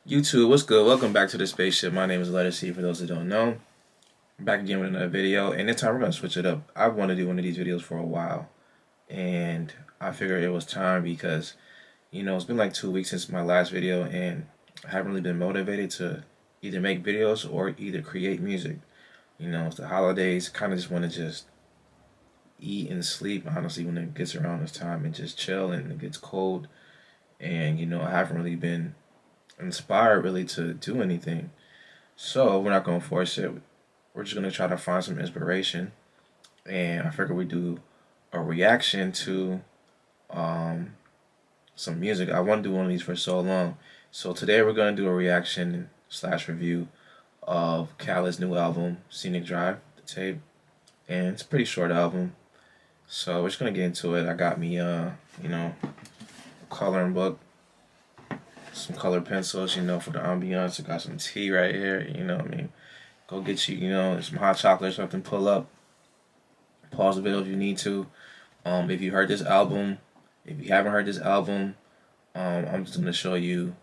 YouTube, what's good? Welcome back to the spaceship. My name is Lettucey, for those that don't know. I'm back again with another video, and this time we're going to switch it up. I've wanted to do one of these videos for a while, and I figured it was time because, it's been like 2 weeks since my last video, and I haven't really been motivated to either make videos or either create music. It's the holidays, kind of just want to just eat and sleep, honestly, when it gets around this time, and just chill, and it gets cold, and, I haven't really been inspired really to do anything. So we're not gonna force it. We're just gonna try to find some inspiration, and I figured we do a reaction to um, some music. I want to do one of these for so long. So today we're gonna do a reaction slash review of Khaled's new album, Scenic Drive, the tape, and it's a pretty short album. So we're just gonna get into it. I got me a coloring book, some colored pencils, for the ambiance. I got some tea right here, Go get you, some hot chocolate or something, pull up, pause the video if you need to. If you heard this album, if you haven't heard this album, I'm just gonna show you.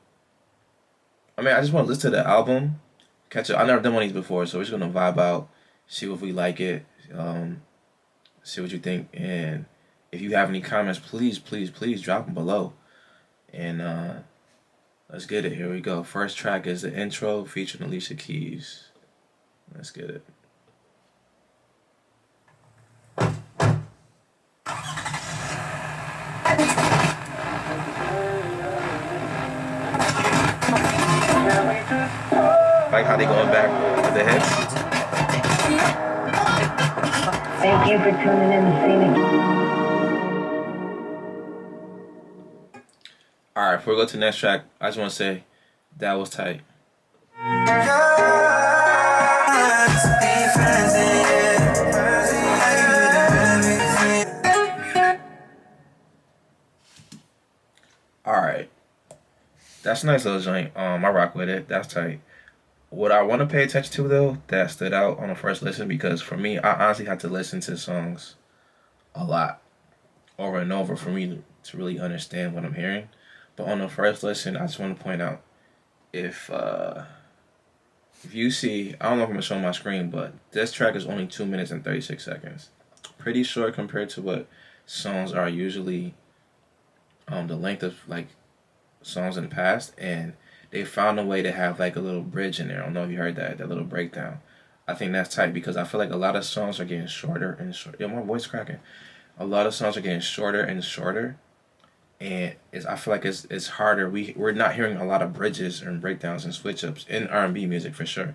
I just want to listen to the album, catch up. I've never done one of these before, so we're just gonna vibe out, see if we like it, see what you think, and if you have any comments, please, please, please drop them below. And let's get it. Here we go. First track is the intro featuring Alicia Keys. Let's get it. Like how they going back with the hits. Thank you for tuning in to Scenic. Alright, before we go to the next track, I just want to say that was tight. Alright. That's a nice little joint. I rock with it. That's tight. What I want to pay attention to, though, that stood out on the first listen, because for me, I honestly had to listen to songs a lot over and over for me to really understand what I'm hearing. But on the first listen, I just want to point out, if you see, I don't know if I'm going to show my screen, but this track is only 2 minutes and 36 seconds. Pretty short compared to what songs are usually, the length of, like, songs in the past. And they found a way to have, like, a little bridge in there. I don't know if you heard that little breakdown. I think that's tight because I feel like a lot of songs are getting shorter and shorter. Yo, my voice cracking. A lot of songs are getting shorter and shorter. And I feel like it's harder. We're not hearing a lot of bridges and breakdowns and switch ups in R&B music for sure.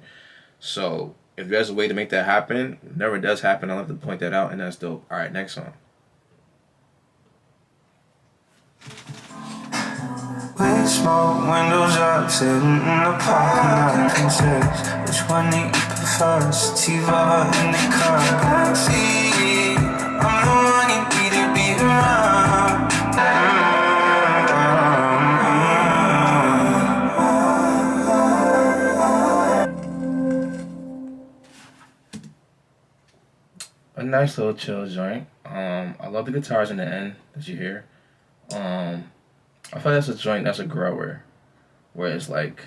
So if there's a way to make that happen, it never does happen. I'll have to point that out, and that's dope. All right, next song. We smoke windows up, sitting in the parking lot, context. Which one do you prefer, sativa in the car? Backseat, I'm the one you need to be around. A nice little chill joint. I love the guitars in the end that you hear. I feel like that's a joint that's a grower, where it's like,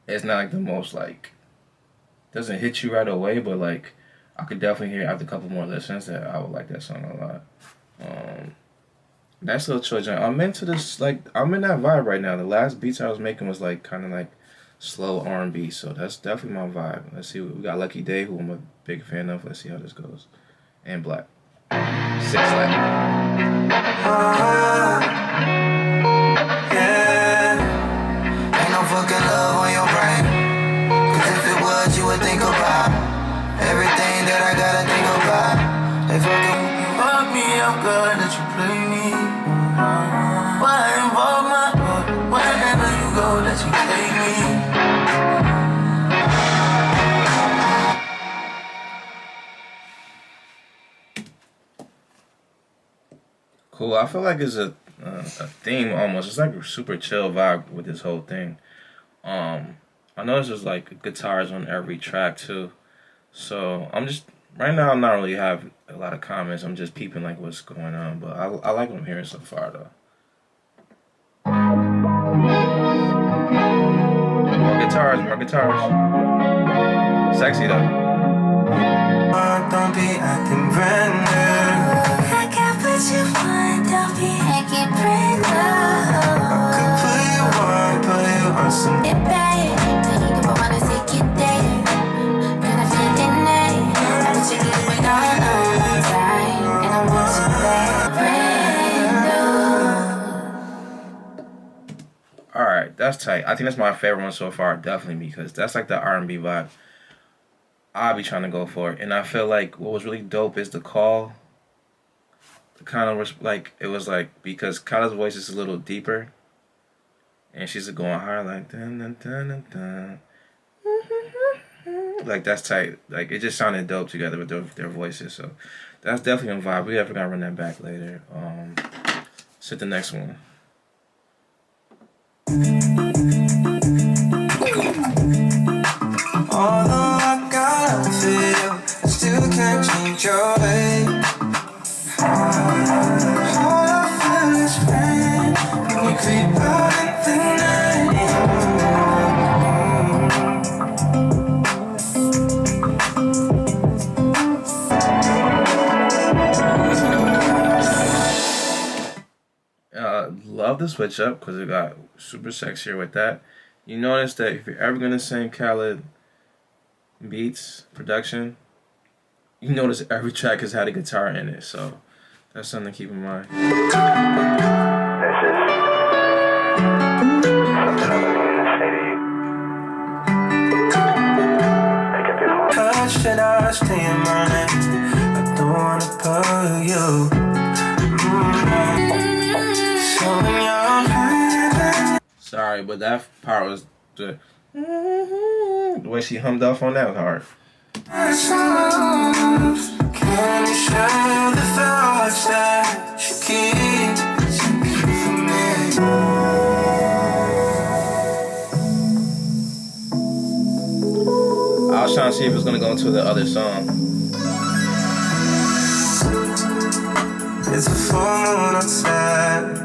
it's not like the most, like, doesn't hit you right away, but like I could definitely hear after a couple more listens that I would like that song a lot. Nice little chill joint. I'm into this, like, I'm in that vibe right now. The last beats I was making was like kind of like slow R&B, so that's definitely my vibe. Let's see, we got Lucky Day, who I'm a big fan of. Let's see how this goes. And Black. 6 Light. Yeah, ain't no fucking love on your brain. Cause if it was, you would think about everything that I gotta think about. They fucking fuck me up good that you play me. Why involve my heart? Wherever you go, that you take me. Cool. I feel like it's a theme almost. It's like a super chill vibe with this whole thing. I noticed there's like guitars on every track too. So I'm just right now. I'm not really have a lot of comments. I'm just peeping like what's going on. But I like what I'm hearing so far though. guitars, more guitars. Sexy though. Don't be acting brand new. I got what you want, don't be acting brand new. I could put you on some it babe. Then you never wanna take it there. Can I fit in there? I'm taking it way all the time. And I want you back brand new. Alright, that's tight. I think that's my favorite one so far, definitely, because that's like the R&B vibe I'll be trying to go for. And I feel like what was really dope is the call. The kind of like, it was like, because Khalid's voice is a little deeper. And she's going higher, like, dun, dun, dun, dun, dun. Like, that's tight. Like, it just sounded dope together with their voices. So that's definitely a vibe. We definitely gotta run that back later. Let's hit the next one. Although I gotta feel, I still can't change your way. All I feel is pain when you creep out in the night. Love the switch up because it got super sexier with that. You notice that if you're ever gonna sing Khalid beats production, you notice every track has had a guitar in it, so that's something to keep in mind. This is something I'm going to say to you. Pick up your phone. Touch that I stay in mind. I don't wanna put you. So when you're Sorry, but that part was the way she hummed off on that was hard. can you share the thoughts that you keep from me? I was trying to see if it was gonna go into the other song. It's a full moon outside.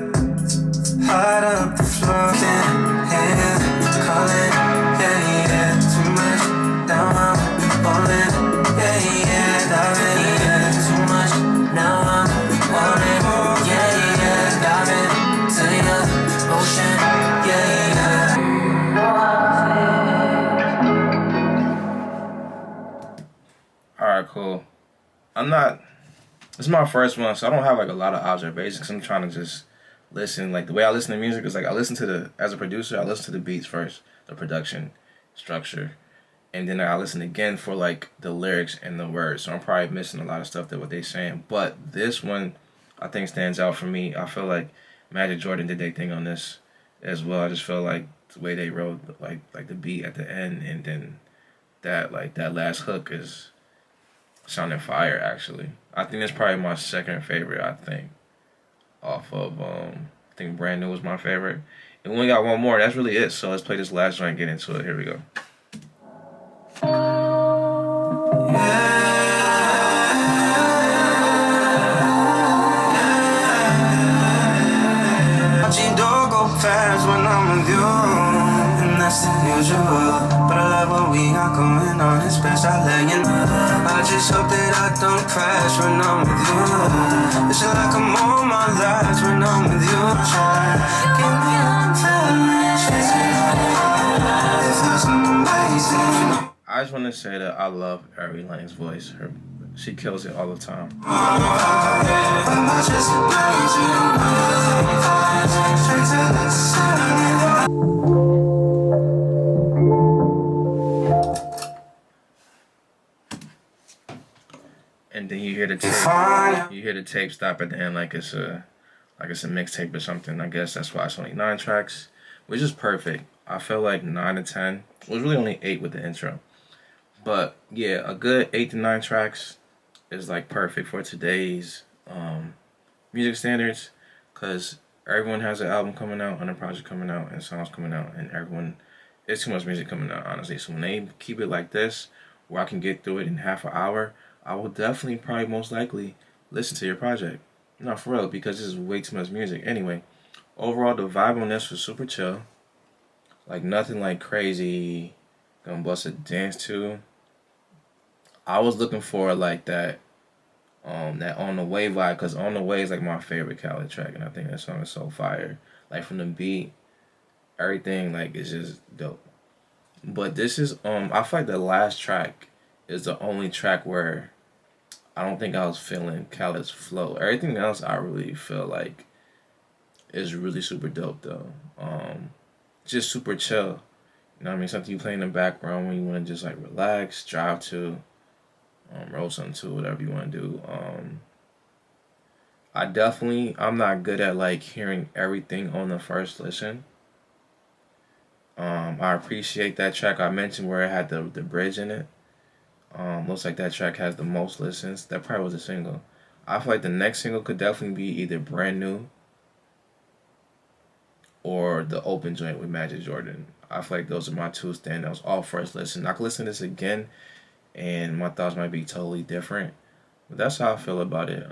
Hot up the floor, can't hear calling. Yeah, yeah, too much. Now I'm falling. Yeah, yeah, diving. Yeah, too much. Now I'm falling. Yeah, yeah, diving to the ocean. Yeah, yeah. Alright, cool. It's my first one, so I don't have like a lot of observations. I'm trying to just listen. Like the way I listen to music is like I listen to as a producer, I listen to the beats first, the production, structure, and then I listen again for like the lyrics and the words. So I'm probably missing a lot of stuff that what they're saying. But this one, I think stands out for me. I feel like Magic Jordan did their thing on this as well. I just feel like the way they wrote like the beat at the end, and then that last hook is sounding fire. Actually, I think that's probably my second favorite. I think off of I think Brand New was my favorite. And we only got one more. That's really it. So let's play this last joint and get into it. Here we go. Watching door go fast when I'm with you, and that's the usual. But I love what we got going on, it's best I let you know. I just hope that I don't crash when I'm with you. It's like I'm on my last when I'm with you. Give me a feeling, it feels amazing. I just want to say that I love Ari Lane's voice. She kills it all the time. And then you hear the tape. You hear the tape stop at the end like it's a mixtape or something. I guess that's why it's only 9 tracks, which is perfect. I feel like 9 to 10. It was really only 8 with the intro. But yeah, a good 8 to 9 tracks is like perfect for today's music standards, because everyone has an album coming out and a project coming out and songs coming out, and it's too much music coming out, honestly. So when they keep it like this, where I can get through it in half an hour, I will definitely probably most likely listen to your project. No, for real, because this is way too much music. Anyway, overall the vibe on this was super chill. Like nothing like crazy, gonna bust a dance to. I was looking for like that On the Way vibe, because On the Way is like my favorite Khaled track, and I think that song is so fire. Like from the beat, everything like is just dope. But this is I feel like the last track is the only track where I don't think I was feeling Khaled's flow. Everything else I really feel like is really super dope though. Just super chill. You know what I mean? Something you play in the background when you want to just like relax, drive to, roll something to, whatever you want to do. I'm not good at like hearing everything on the first listen. I appreciate that track I mentioned where it had the bridge in it. Looks like that track has the most listens. That probably was a single. I feel like the next single could definitely be either Brand New or the Open Joint with Magic Jordan. I feel like those are my two standouts. All first listen. I could listen to this again, and my thoughts might be totally different. But that's how I feel about it.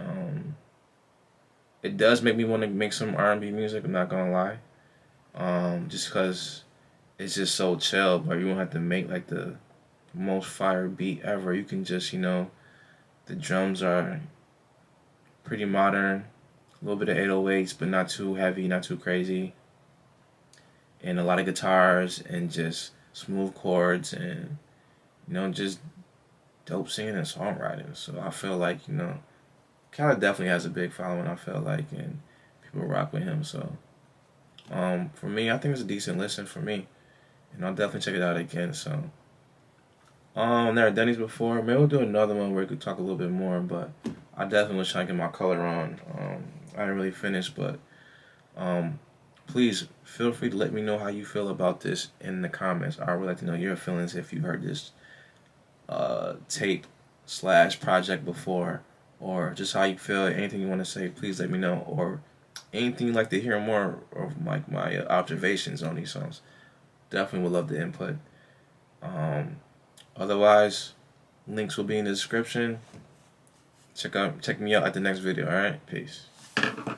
It does make me want to make some R&B music. I'm not gonna lie. Just because it's just so chill, but you don't have to make like the most fire beat ever. You can just, the drums are pretty modern, a little bit of 808s, but not too heavy, not too crazy, and a lot of guitars and just smooth chords and just dope singing and songwriting. So I feel like Khaled definitely has a big following. I feel like, and people rock with him. So for me, I think it's a decent listen for me, and I'll definitely check it out again. So. Never done these before. Maybe we'll do another one where we could talk a little bit more, but I definitely was trying to get my color on. I didn't really finish, but please feel free to let me know how you feel about this in the comments. I would like to know your feelings if you heard this tape / project before, or just how you feel. Anything you want to say, please let me know, or anything you'd like to hear more of, like my observations on these songs. Definitely would love the input. Otherwise, links will be in the description. Check me out at the next video. All right, peace.